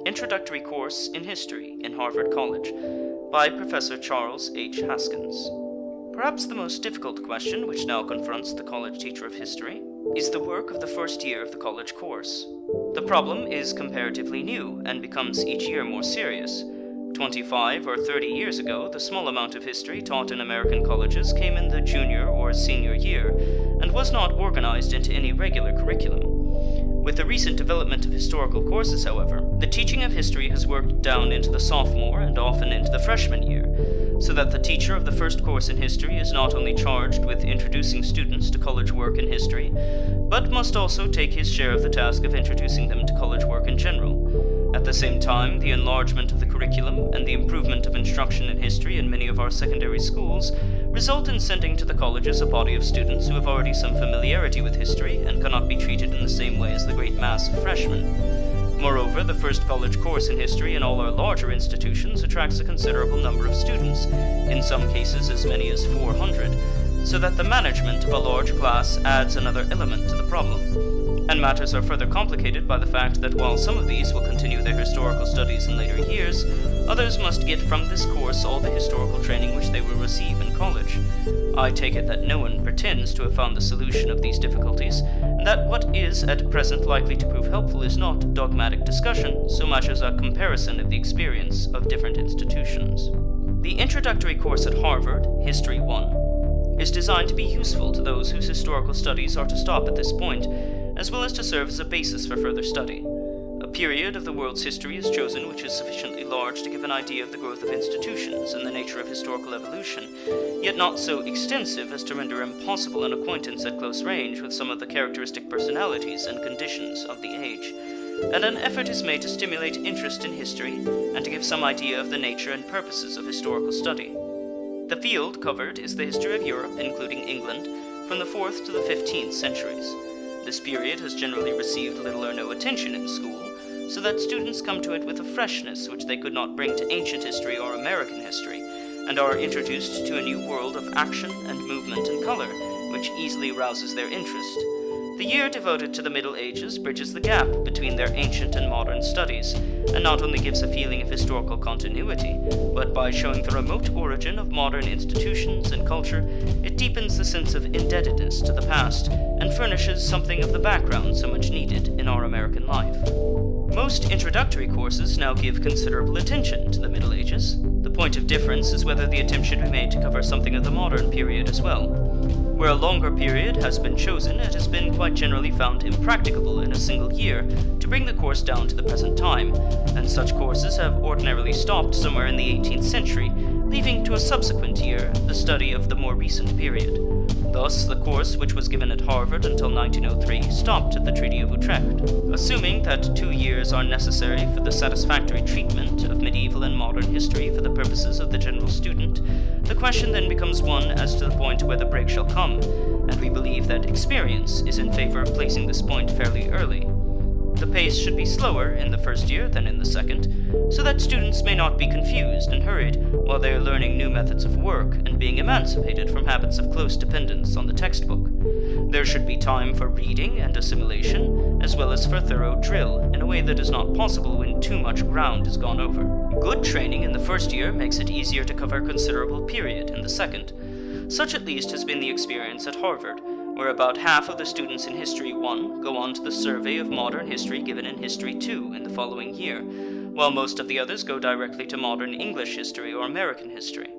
Introductory Course in History in Harvard College by Professor Charles H. Haskins. Perhaps the most difficult question which now confronts the college teacher of history is the work of the first year of the college course. The problem is comparatively new and becomes each year more serious. 25 or 30 years ago, the small amount of history taught in American colleges came in the junior or senior year and was not organized into any regular curriculum. With the recent development of historical courses, however, the teaching of history has worked down into the sophomore and often into the freshman year, so that the teacher of the first course in history is not only charged with introducing students to college work in history, but must also take his share of the task of introducing them to college work in general. At the same time, the enlargement of the curriculum and the improvement of instruction in history in many of our secondary schools result in sending to the colleges a body of students who have already some familiarity with history and cannot be treated in the same way as the great mass of freshmen. Moreover, the first college course in history in all our larger institutions attracts a considerable number of students, in some cases as many as 400, so that the management of a large class adds another element to the problem. And matters are further complicated by the fact that while some of these will continue their historical studies in later years, others must get from this course all the historical training which they will receive in college. I take it that no one pretends to have found the solution of these difficulties, and that what is at present likely to prove helpful is not dogmatic discussion so much as a comparison of the experience of different institutions. The introductory course at Harvard, History 1, is designed to be useful to those whose historical studies are to stop at this point, as well as to serve as a basis for further study. A period of the world's history is chosen which is sufficiently large to give an idea of the growth of institutions and the nature of historical evolution, yet not so extensive as to render impossible an acquaintance at close range with some of the characteristic personalities and conditions of the age. And an effort is made to stimulate interest in history and to give some idea of the nature and purposes of historical study. The field covered is the history of Europe, including England, from the 4th to the 15th centuries. This period has generally received little or no attention in school, so that students come to it with a freshness which they could not bring to ancient history or American history, and are introduced to a new world of action and movement and color, which easily rouses their interest. The year devoted to the Middle Ages bridges the gap between their ancient and modern studies, and not only gives a feeling of historical continuity, but by showing the remote origin of modern institutions and culture, it deepens the sense of indebtedness to the past, and furnishes something of the background so much needed in our American life. Most introductory courses now give considerable attention to the Middle Ages. The point of difference is whether the attempt should be made to cover something of the modern period as well. Where a longer period has been chosen, it has been quite generally found impracticable in a single year to bring the course down to the present time, and such courses have ordinarily stopped somewhere in the 18th century, leaving to a subsequent year the study of the more recent period. Thus, the course which was given at Harvard until 1903 stopped at the Treaty of Utrecht. Assuming that 2 years are necessary for the satisfactory treatment of medieval and modern history for the purposes of the general student, the question then becomes one as to the point where the break shall come, and we believe that experience is in favor of placing this point fairly early. The pace should be slower in the first year than in the second, so that students may not be confused and hurried while they are learning new methods of work and being emancipated from habits of close dependence on the textbook. There should be time for reading and assimilation, as well as for thorough drill, in a way that is not possible when too much ground is gone over. Good training in the first year makes it easier to cover a considerable period in the second. Such at least has been the experience at Harvard, where about half of the students in History 1 go on to the survey of modern history given in History 2 in the following year, while most of the others go directly to modern English history or American history.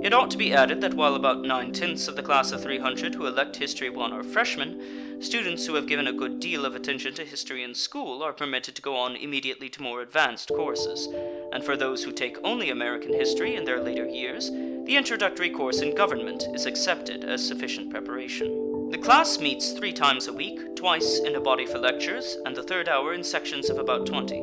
It ought to be added that while about 9/10 of the class of 300 who elect History 1 are freshmen, students who have given a good deal of attention to history in school are permitted to go on immediately to more advanced courses, and for those who take only American history in their later years, the introductory course in government is accepted as sufficient preparation. The class meets 3 times a week, twice in a body for lectures, and the third hour in sections of about 20.